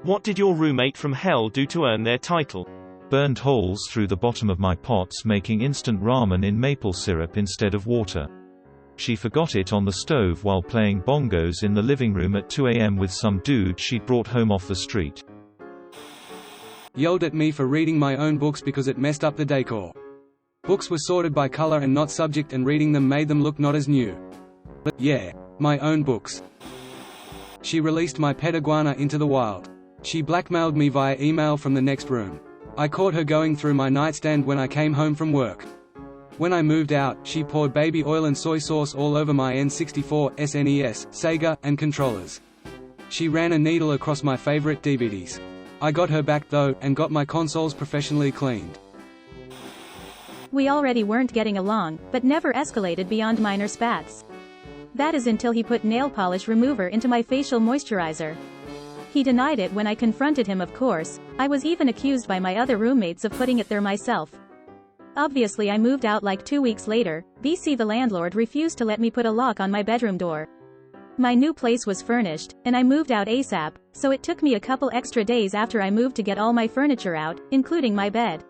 What did your roommate from hell do to earn their title? Burned holes through the bottom of my pots making instant ramen in maple syrup instead of water. She forgot it on the stove while playing bongos in the living room at 2 a.m. with some dude she'd brought home off the street. Yelled at me for reading my own books because it messed up the decor. Books were sorted by color and not subject, and reading them made them look not as new. But yeah, my own books. She released my pet iguana into the wild. She blackmailed me via email from the next room. I caught her going through my nightstand when I came home from work. When I moved out, she poured baby oil and soy sauce all over my N64, SNES, Sega, and controllers. She ran a needle across my favorite DVDs. I got her back though, and got my consoles professionally cleaned. We already weren't getting along, but never escalated beyond minor spats. That is until he put nail polish remover into my facial moisturizer. He denied it when I confronted him, of course. I was even accused by my other roommates of putting it there myself. Obviously I moved out like 2 weeks later. The landlord refused to let me put a lock on my bedroom door. My new place was furnished, and I moved out ASAP, so it took me a couple extra days after I moved to get all my furniture out, including my bed.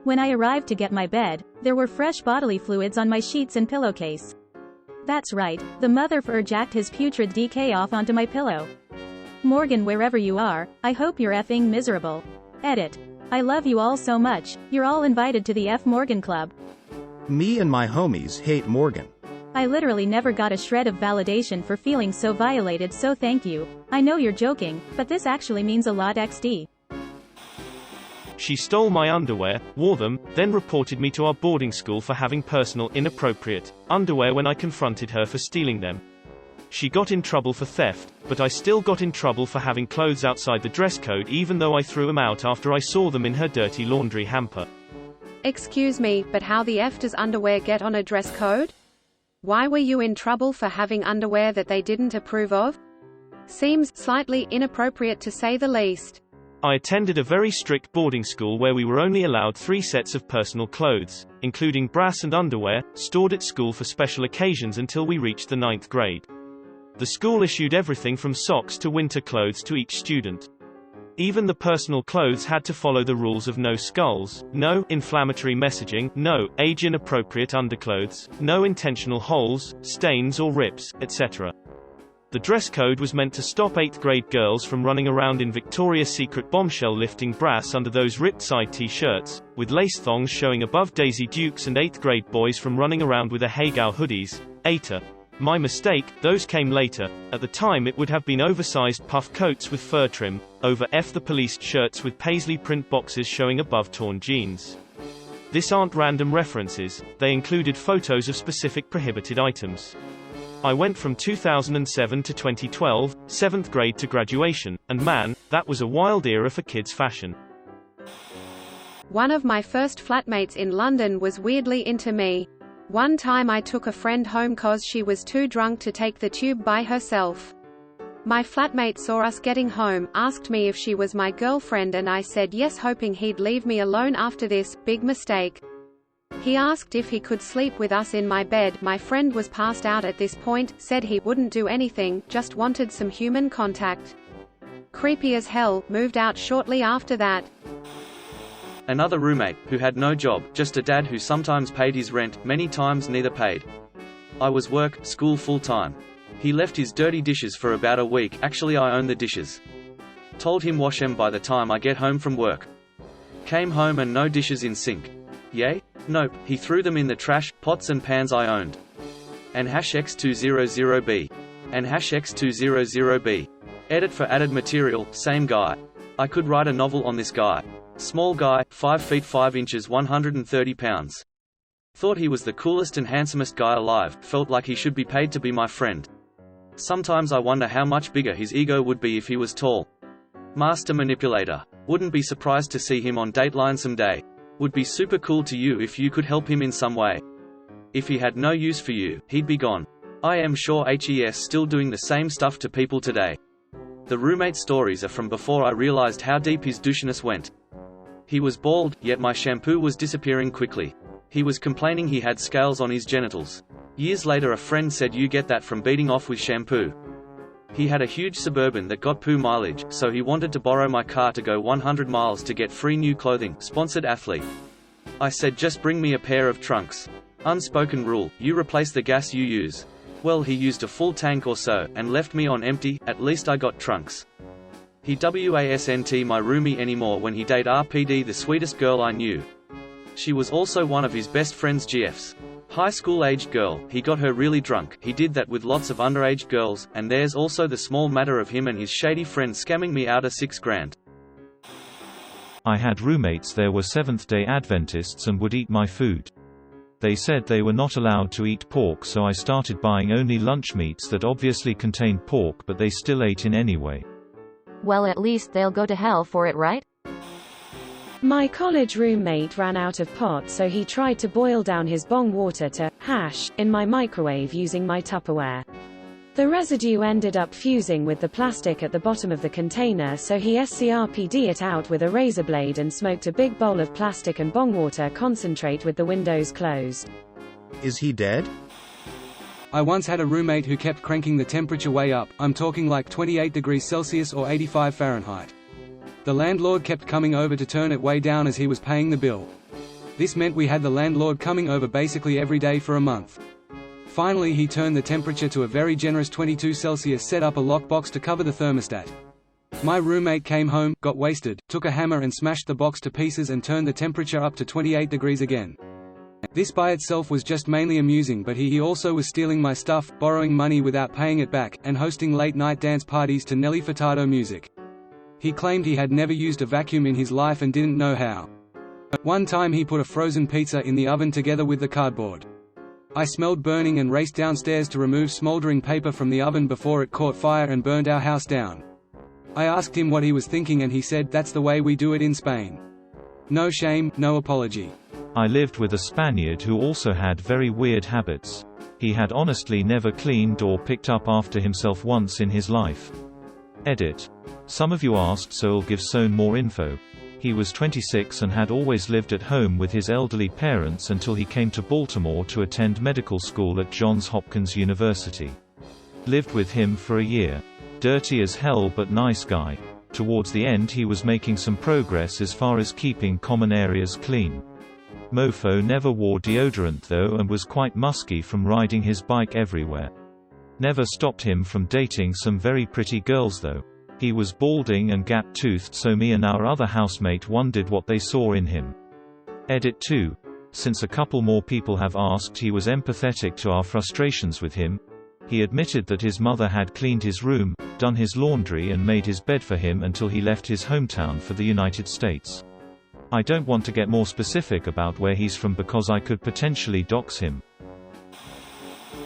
When I arrived to get my bed, there were fresh bodily fluids on my sheets and pillowcase. That's right, the motherfucker jacked his putrid DK off onto my pillow. Morgan, wherever you are, I hope you're effing miserable. Edit. I love you all so much. You're all invited to the F Morgan Club. Me and my homies hate Morgan. I literally never got a shred of validation for feeling so violated, so thank you. I know you're joking, but this actually means a lot XD. She stole my underwear, wore them, then reported me to our boarding school for having personal, inappropriate underwear when I confronted her for stealing them. She got in trouble for theft, but I still got in trouble for having clothes outside the dress code even though I threw them out after I saw them in her dirty laundry hamper. Excuse me, but how the F does underwear get on a dress code? Why were you in trouble for having underwear that they didn't approve of? Seems slightly inappropriate to say the least. I attended a very strict boarding school where we were only allowed 3 sets of personal clothes, including brass and underwear, stored at school for special occasions until we reached the 9th grade. The school issued everything from socks to winter clothes to each student. Even the personal clothes had to follow the rules of no skulls, no inflammatory messaging, no age-inappropriate underclothes, no intentional holes, stains or rips, etc. The dress code was meant to stop 8th grade girls from running around in Victoria's Secret bombshell lifting brass under those ripped side t-shirts, with lace thongs showing above Daisy Dukes, and 8th grade boys from running around with a Hagau hoodies. ATA. My mistake, those came later. At the time it would have been oversized puff coats with fur trim, over F the police shirts with paisley print boxes showing above torn jeans. This aren't random references, they included photos of specific prohibited items. I went from 2007 to 2012, 7th grade to graduation, and man, that was a wild era for kids' fashion. One of my first flatmates in London was weirdly into me. One time I took a friend home cause she was too drunk to take the tube by herself. My flatmate saw us getting home, asked me if she was my girlfriend, and I said yes, hoping he'd leave me alone after this. Big mistake. He asked if he could sleep with us in my bed. My friend was passed out at this point, said he wouldn't do anything, just wanted some human contact. Creepy as hell, moved out shortly after that. Another roommate, who had no job, just a dad who sometimes paid his rent, many times neither paid. I was work, school full-time. He left his dirty dishes for about a week, actually I own the dishes. Told him wash 'em by the time I get home from work. Came home and no dishes in sink. Yay? Nope, he threw them in the trash, pots and pans I owned. And #X200B. And #X200B. Edit for added material, same guy. I could write a novel on this guy. Small guy, 5 feet 5 inches 130 pounds. Thought he was the coolest and handsomest guy alive, felt like he should be paid to be my friend. Sometimes I wonder how much bigger his ego would be if he was tall. Master manipulator. Wouldn't be surprised to see him on Dateline someday. Would be super cool to you if you could help him in some way. If he had no use for you, he'd be gone. I am sure he's still doing the same stuff to people today. The roommate stories are from before I realized how deep his douchiness went. He was bald, yet my shampoo was disappearing quickly. He was complaining he had scales on his genitals. Years later a friend said you get that from beating off with shampoo. He had a huge Suburban that got poo mileage, so he wanted to borrow my car to go 100 miles to get free new clothing, sponsored athlete. I said just bring me a pair of trunks. Unspoken rule, you replace the gas you use. Well, he used a full tank or so, and left me on empty. At least I got trunks. He wasn't my roomie anymore when he dated RPD, the sweetest girl I knew. She was also one of his best friend's GFs. High school-aged girl, he got her really drunk. He did that with lots of underage girls, and there's also the small matter of him and his shady friend scamming me out of $6,000. I had roommates there were Seventh-day Adventists and would eat my food. They said they were not allowed to eat pork, so I started buying only lunch meats that obviously contained pork, but they still ate in anyway. Well, at least they'll go to hell for it, right? My college roommate ran out of pot, so he tried to boil down his bong water to hash in my microwave using my Tupperware. The residue ended up fusing with the plastic at the bottom of the container, so he SCRP'd it out with a razor blade and smoked a big bowl of plastic and bong water concentrate with the windows closed. Is he dead? I once had a roommate who kept cranking the temperature way up. I'm talking like 28 degrees Celsius or 85 Fahrenheit. The landlord kept coming over to turn it way down as he was paying the bill. This meant we had the landlord coming over basically every day for a month. Finally, he turned the temperature to a very generous 22 Celsius, set up a lockbox to cover the thermostat. My roommate came home, got wasted, took a hammer and smashed the box to pieces and turned the temperature up to 28 degrees again. This by itself was just mainly amusing, but he also was stealing my stuff, borrowing money without paying it back, and hosting late-night dance parties to Nelly Furtado music. He claimed he had never used a vacuum in his life and didn't know how. One time he put a frozen pizza in the oven together with the cardboard. I smelled burning and raced downstairs to remove smoldering paper from the oven before it caught fire and burned our house down. I asked him what he was thinking and he said, "That's the way we do it in Spain." No shame, no apology. I lived with a Spaniard who also had very weird habits. He had honestly never cleaned or picked up after himself once in his life. Edit. Some of you asked, so I'll give some more info. He was 26 and had always lived at home with his elderly parents until he came to Baltimore to attend medical school at Johns Hopkins University. Lived with him for a year. Dirty as hell but nice guy. Towards the end he was making some progress as far as keeping common areas clean. Mofo never wore deodorant though and was quite musky from riding his bike everywhere. Never stopped him from dating some very pretty girls though. He was balding and gap-toothed, so me and our other housemate wondered what they saw in him. Edit 2. Since a couple more people have asked, he was empathetic to our frustrations with him. He admitted that his mother had cleaned his room, done his laundry and made his bed for him until he left his hometown for the United States. I don't want to get more specific about where he's from because I could potentially dox him.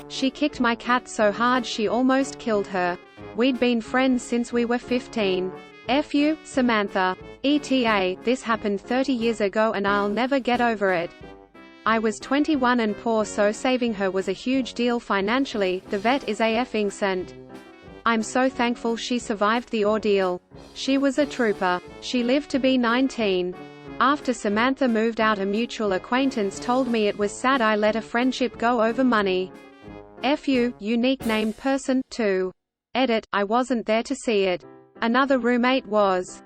She kicked my cat so hard she almost killed her. We'd been friends since we were 15. F you, Samantha. ETA, this happened 30 years ago and I'll never get over it. I was 21 and poor, so saving her was a huge deal financially. The vet is a effing saint. I'm so thankful she survived the ordeal. She was a trooper. She lived to be 19. After Samantha moved out, a mutual acquaintance told me it was sad I let a friendship go over money. F you, unique named person, too. Edit, I wasn't there to see it. Another roommate was.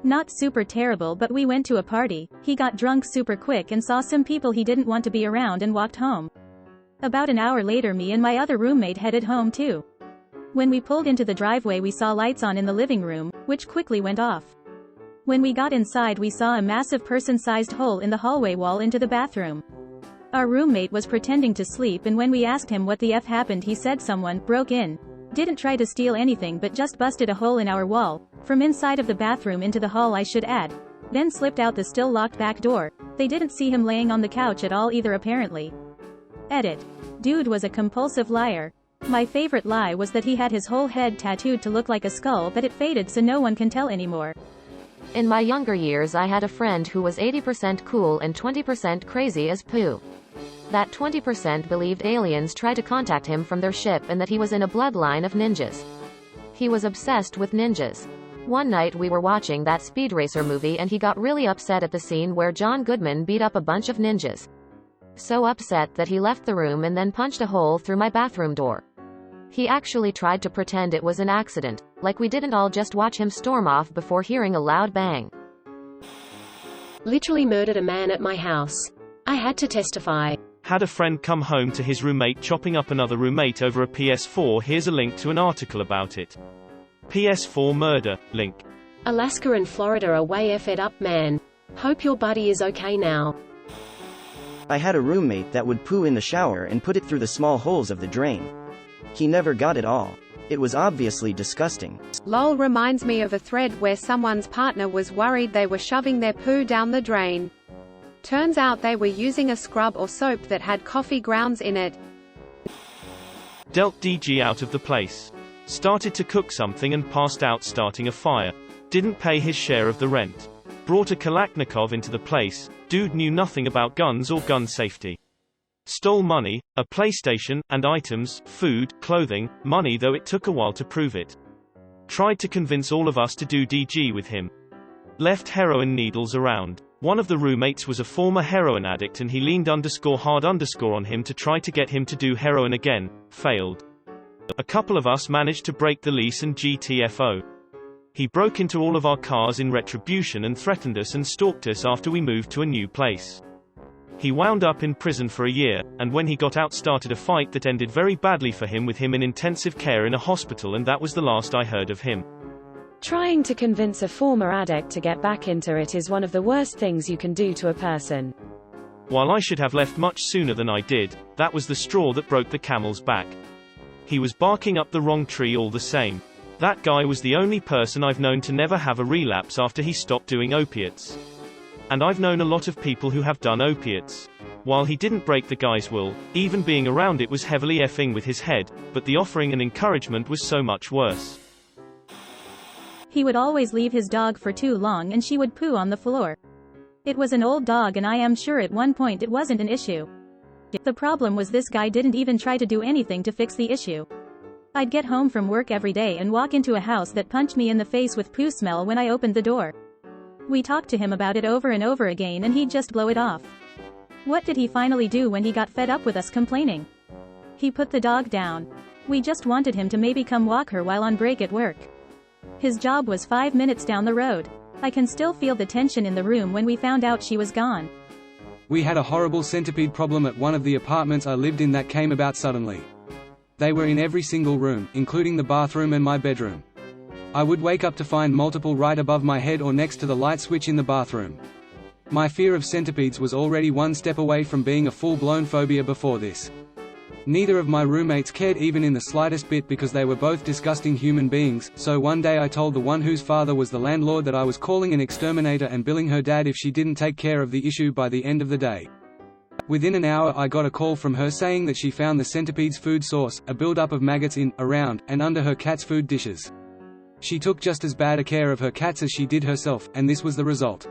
Not super terrible, but we went to a party, he got drunk super quick and saw some people he didn't want to be around and walked home. About an hour later me and my other roommate headed home too. When we pulled into the driveway we saw lights on in the living room, which quickly went off. When we got inside we saw a massive person-sized hole in the hallway wall into the bathroom. Our roommate was pretending to sleep, and when we asked him what the F happened he said someone broke in. Didn't try to steal anything but just busted a hole in our wall, from inside of the bathroom into the hall I should add. Then slipped out the still locked back door. They didn't see him laying on the couch at all either apparently. Edit. Dude was a compulsive liar. My favorite lie was that he had his whole head tattooed to look like a skull, but it faded so no one can tell anymore. In my younger years I had a friend who was 80% cool and 20% crazy as poo. That 20% believed aliens tried to contact him from their ship and that he was in a bloodline of ninjas. He was obsessed with ninjas. One night we were watching that Speed Racer movie and he got really upset at the scene where John Goodman beat up a bunch of ninjas. So upset that he left the room and then punched a hole through my bathroom door. He actually tried to pretend it was an accident, like we didn't all just watch him storm off before hearing a loud bang. Literally murdered a man at my house. I had to testify. Had a friend come home to his roommate chopping up another roommate over a PS4. Here's a link to an article about it. PS4 murder, link. Alaska and Florida are way effed up, man. Hope your buddy is okay now. I had a roommate that would poo in the shower and put it through the small holes of the drain. He never got it all. It was obviously disgusting. LOL reminds me of a thread where someone's partner was worried they were shoving their poo down the drain. Turns out they were using a scrub or soap that had coffee grounds in it. Dealt DG out of the place. Started to cook something and passed out starting a fire. Didn't pay his share of the rent. Brought a Kalashnikov into the place. Dude knew nothing about guns or gun safety. Stole money, a PlayStation, and items, food, clothing, money, though it took a while to prove it. Tried to convince all of us to do DG with him. Left heroin needles around. One of the roommates was a former heroin addict and he leaned _hard_ on him to try to get him to do heroin again. Failed. A couple of us managed to break the lease and GTFO. He broke into all of our cars in retribution and threatened us and stalked us after we moved to a new place. He wound up in prison for a year, and when he got out started a fight that ended very badly for him with him in intensive care in a hospital, and that was the last I heard of him. Trying to convince a former addict to get back into it is one of the worst things you can do to a person. While I should have left much sooner than I did, that was the straw that broke the camel's back. He was barking up the wrong tree all the same. That guy was the only person I've known to never have a relapse after he stopped doing opiates. And I've known a lot of people who have done opiates. While he didn't break the guy's will, even being around it was heavily effing with his head, but the offering and encouragement was so much worse. He would always leave his dog for too long and she would poo on the floor. It was an old dog and I am sure at one point it wasn't an issue. The problem was this guy didn't even try to do anything to fix the issue. I'd get home from work every day and walk into a house that punched me in the face with poo smell when I opened the door. We talked to him about it over and over again and he'd just blow it off. What did he finally do when he got fed up with us complaining? He put the dog down. We just wanted him to maybe come walk her while on break at work. His job was 5 minutes down the road. I can still feel the tension in the room when we found out she was gone. We had a horrible centipede problem at one of the apartments I lived in that came about suddenly. They were in every single room, including the bathroom and my bedroom. I would wake up to find multiple right above my head or next to the light switch in the bathroom. My fear of centipedes was already one step away from being a full-blown phobia before this. Neither of my roommates cared even in the slightest bit because they were both disgusting human beings, so one day I told the one whose father was the landlord that I was calling an exterminator and billing her dad if she didn't take care of the issue by the end of the day. Within an hour I got a call from her saying that she found the centipede's food source, a buildup of maggots in, around, and under her cat's food dishes. She took just as bad a care of her cats as she did herself, and this was the result.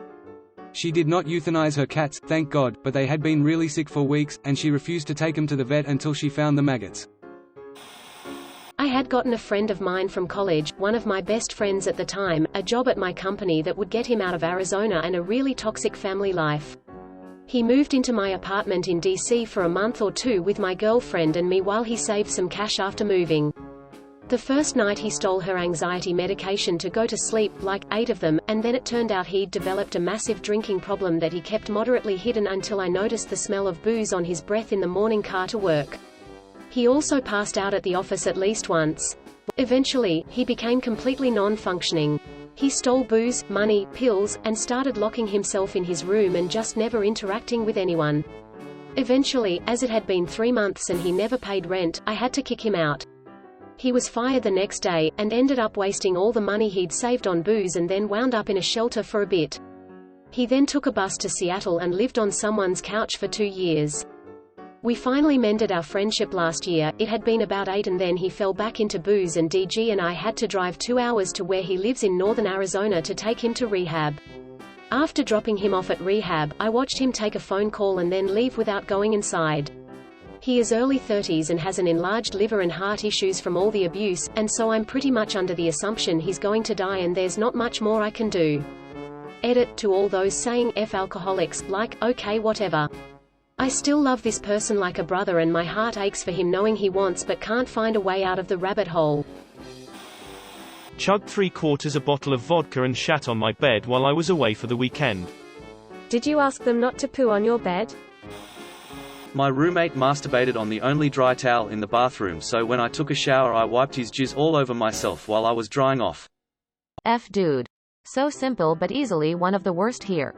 She did not euthanize her cats, thank God, but they had been really sick for weeks, and she refused to take them to the vet until she found the maggots. I had gotten a friend of mine from college, one of my best friends at the time, a job at my company that would get him out of Arizona and a really toxic family life. He moved into my apartment in DC for a month or two with my girlfriend and me while he saved some cash after moving. The first night he stole her anxiety medication to go to sleep, like 8 of them, and then it turned out he'd developed a massive drinking problem that he kept moderately hidden until I noticed the smell of booze on his breath in the morning car to work. He also passed out at the office at least once. Eventually, he became completely non-functioning. He stole booze, money, pills, and started locking himself in his room and just never interacting with anyone. Eventually, as it had been 3 months and he never paid rent, I had to kick him out. He was fired the next day, and ended up wasting all the money he'd saved on booze and then wound up in a shelter for a bit. He then took a bus to Seattle and lived on someone's couch for 2 years. We finally mended our friendship last year. It had been about 8 and then he fell back into booze and DG and I had to drive 2 hours to where he lives in northern Arizona to take him to rehab. After dropping him off at rehab, I watched him take a phone call and then leave without going inside. He is early 30s and has an enlarged liver and heart issues from all the abuse, and so I'm pretty much under the assumption he's going to die and there's not much more I can do. Edit, to all those saying F alcoholics, like, okay whatever. I still love this person like a brother and my heart aches for him knowing he wants but can't find a way out of the rabbit hole. Chugged 3/4 a bottle of vodka and shat on my bed while I was away for the weekend. Did you ask them not to poo on your bed? My roommate masturbated on the only dry towel in the bathroom, so when I took a shower I wiped his jizz all over myself while I was drying off. F dude. So simple but easily one of the worst here.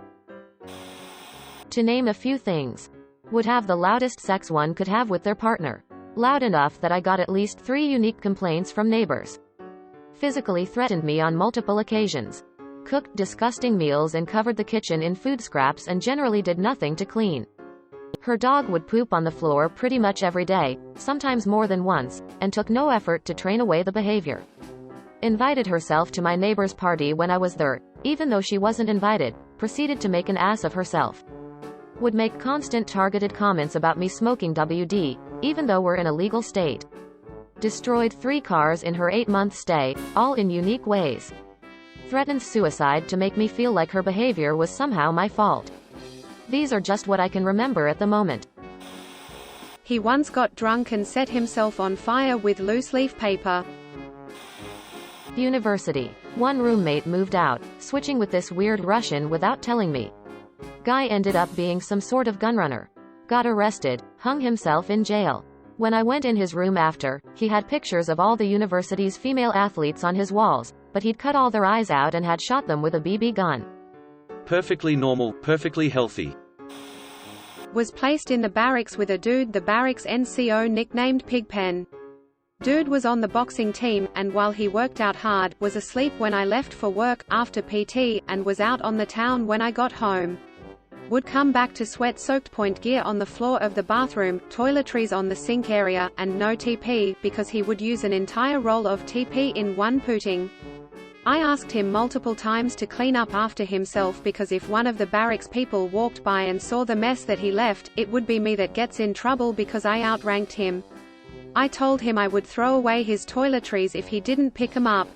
To name a few things. Would have the loudest sex one could have with their partner. Loud enough that I got at least 3 unique complaints from neighbors. Physically threatened me on multiple occasions. Cooked disgusting meals and covered the kitchen in food scraps and generally did nothing to clean. Her dog would poop on the floor pretty much every day, sometimes more than once, and took no effort to train away the behavior. Invited herself to my neighbor's party when I was there, even though she wasn't invited, proceeded to make an ass of herself. Would make constant targeted comments about me smoking WD, even though we're in a legal state. Destroyed 3 cars in her 8-month stay, all in unique ways. Threatened suicide to make me feel like her behavior was somehow my fault. These are just what I can remember at the moment. He once got drunk and set himself on fire with loose-leaf paper. University. One roommate moved out, switching with this weird Russian without telling me. Guy ended up being some sort of gunrunner. Got arrested, hung himself in jail. When I went in his room after, he had pictures of all the university's female athletes on his walls, but he'd cut all their eyes out and had shot them with a BB gun. Perfectly normal, perfectly healthy. Was placed in the barracks with a dude the barracks NCO nicknamed Pigpen. Dude was on the boxing team, and while he worked out hard, was asleep when I left for work, after PT, and was out on the town when I got home. Would come back to sweat-soaked point gear on the floor of the bathroom, toiletries on the sink area, and no TP, because he would use an entire roll of TP in one pooting. I asked him multiple times to clean up after himself because if one of the barracks people walked by and saw the mess that he left, it would be me that gets in trouble because I outranked him. I told him I would throw away his toiletries if he didn't pick 'em up.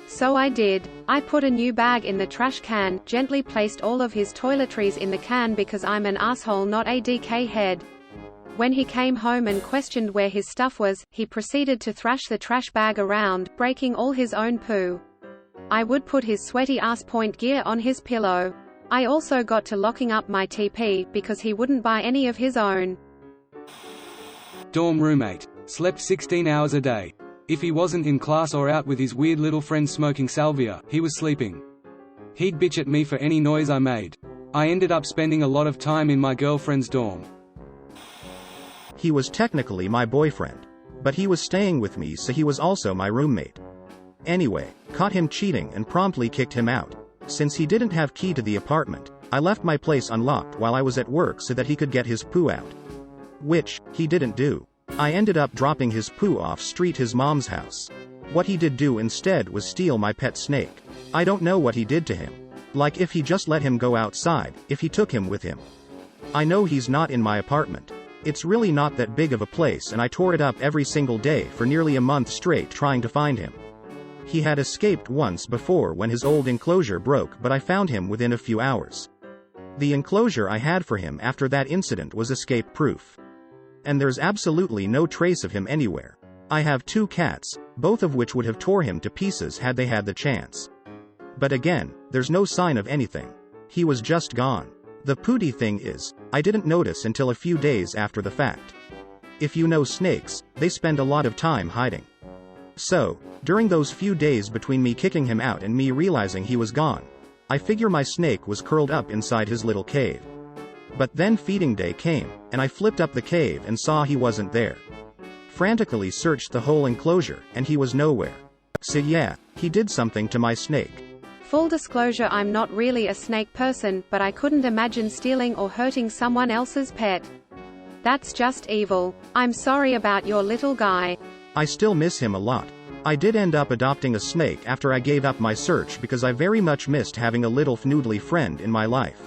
So I did. I put a new bag in the trash can, gently placed all of his toiletries in the can because I'm an asshole not a DK head. When he came home and questioned where his stuff was, he proceeded to thrash the trash bag around, breaking all his own poo. I would put his sweaty ass point gear on his pillow. I also got to locking up my TP, because he wouldn't buy any of his own. Dorm roommate. Slept 16 hours a day. If he wasn't in class or out with his weird little friend smoking salvia, he was sleeping. He'd bitch at me for any noise I made. I ended up spending a lot of time in my girlfriend's dorm. He was technically my boyfriend. But he was staying with me, so he was also my roommate. Anyway, caught him cheating and promptly kicked him out. Since he didn't have key to the apartment, I left my place unlocked while I was at work so that he could get his poo out. Which, he didn't do. I ended up dropping his poo off street his mom's house. What he did do instead was steal my pet snake. I don't know what he did to him. Like if he just let him go outside, if he took him with him. I know he's not in my apartment. It's really not that big of a place and I tore it up every single day for nearly a month straight trying to find him. He had escaped once before when his old enclosure broke, but I found him within a few hours. The enclosure I had for him after that incident was escape-proof. And there's absolutely no trace of him anywhere. I have 2 cats, both of which would have tore him to pieces had they had the chance. But again, there's no sign of anything. He was just gone. The pooty thing is, I didn't notice until a few days after the fact. If you know snakes, they spend a lot of time hiding. So, during those few days between me kicking him out and me realizing he was gone, I figure my snake was curled up inside his little cave. But then feeding day came, and I flipped up the cave and saw he wasn't there. Frantically searched the whole enclosure, and he was nowhere. So yeah, he did something to my snake. Full disclosure, I'm not really a snake person, but I couldn't imagine stealing or hurting someone else's pet. That's just evil. I'm sorry about your little guy. I still miss him a lot. I did end up adopting a snake after I gave up my search because I very much missed having a little fnoodly friend in my life.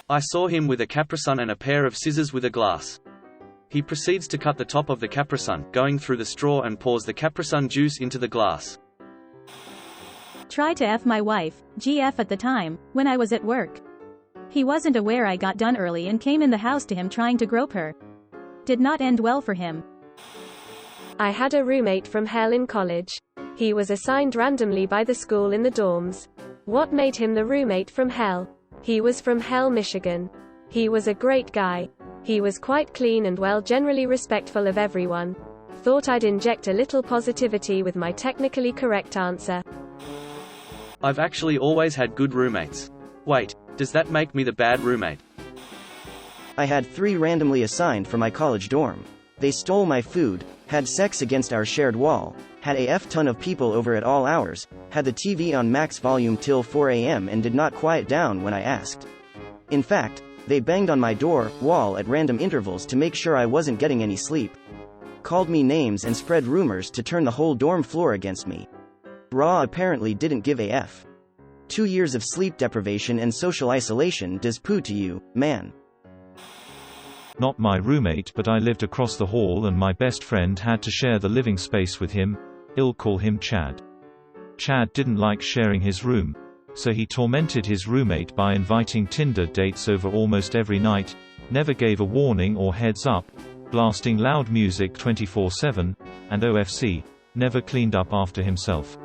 I saw him with a Capri-Sun and a pair of scissors with a glass. He proceeds to cut the top of the Capri-Sun, going through the straw and pours the Capri-Sun juice into the glass. Tried to F my wife, GF at the time, when I was at work. He wasn't aware I got done early and came in the house to him trying to grope her. Did not end well for him. I had a roommate from hell in college. He was assigned randomly by the school in the dorms. What made him the roommate from hell? He was from Hell, Michigan. He was a great guy. He was quite clean and well, generally respectful of everyone. Thought I'd inject a little positivity with my technically correct answer. I've actually always had good roommates. Wait, does that make me the bad roommate? I had 3 randomly assigned for my college dorm. They stole my food, had sex against our shared wall, had a ton of people over at all hours, had the TV on max volume till 4 a.m. and did not quiet down when I asked. In fact, they banged on my door wall at random intervals to make sure I wasn't getting any sleep. Called me names and spread rumors to turn the whole dorm floor against me. Raw apparently didn't give a F. 2 years of sleep deprivation and social isolation does poo to you, man. Not my roommate, but I lived across the hall and my best friend had to share the living space with him. I'll call him Chad. Chad didn't like sharing his room, so he tormented his roommate by inviting Tinder dates over almost every night, never gave a warning or heads up, blasting loud music 24/7, and OFC, never cleaned up after himself.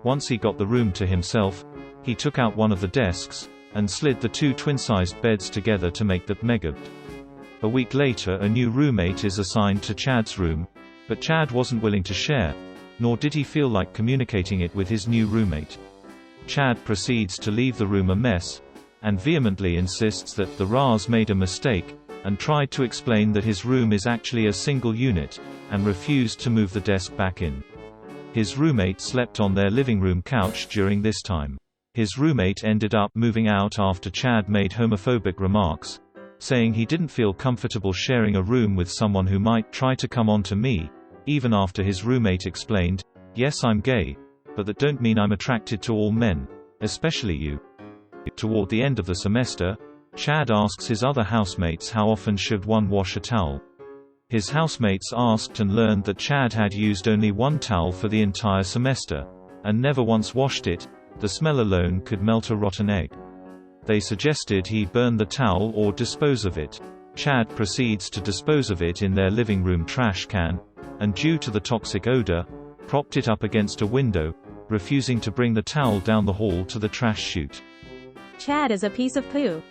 Once he got the room to himself, he took out one of the desks, and slid the 2 twin-sized beds together to make that megabed. A week later a new roommate is assigned to Chad's room, but Chad wasn't willing to share, nor did he feel like communicating it with his new roommate. Chad proceeds to leave the room a mess, and vehemently insists that the Ras made a mistake, and tried to explain that his room is actually a single unit, and refused to move the desk back in. His roommate slept on their living room couch during this time. His roommate ended up moving out after Chad made homophobic remarks, saying he didn't feel comfortable sharing a room with someone who might try to come on to me, even after his roommate explained, "Yes, I'm gay, but that don't mean I'm attracted to all men, especially you." Toward the end of the semester, Chad asks his other housemates how often should one wash a towel. His housemates asked and learned that Chad had used only 1 towel for the entire semester, and never once washed it. The smell alone could melt a rotten egg. They suggested he burn the towel or dispose of it. Chad proceeds to dispose of it in their living room trash can, and due to the toxic odor, propped it up against a window, refusing to bring the towel down the hall to the trash chute. Chad is a piece of poo.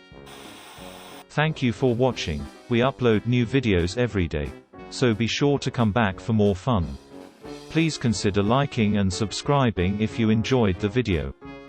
Thank you for watching. We upload new videos every day, so be sure to come back for more fun. Please consider liking and subscribing if you enjoyed the video.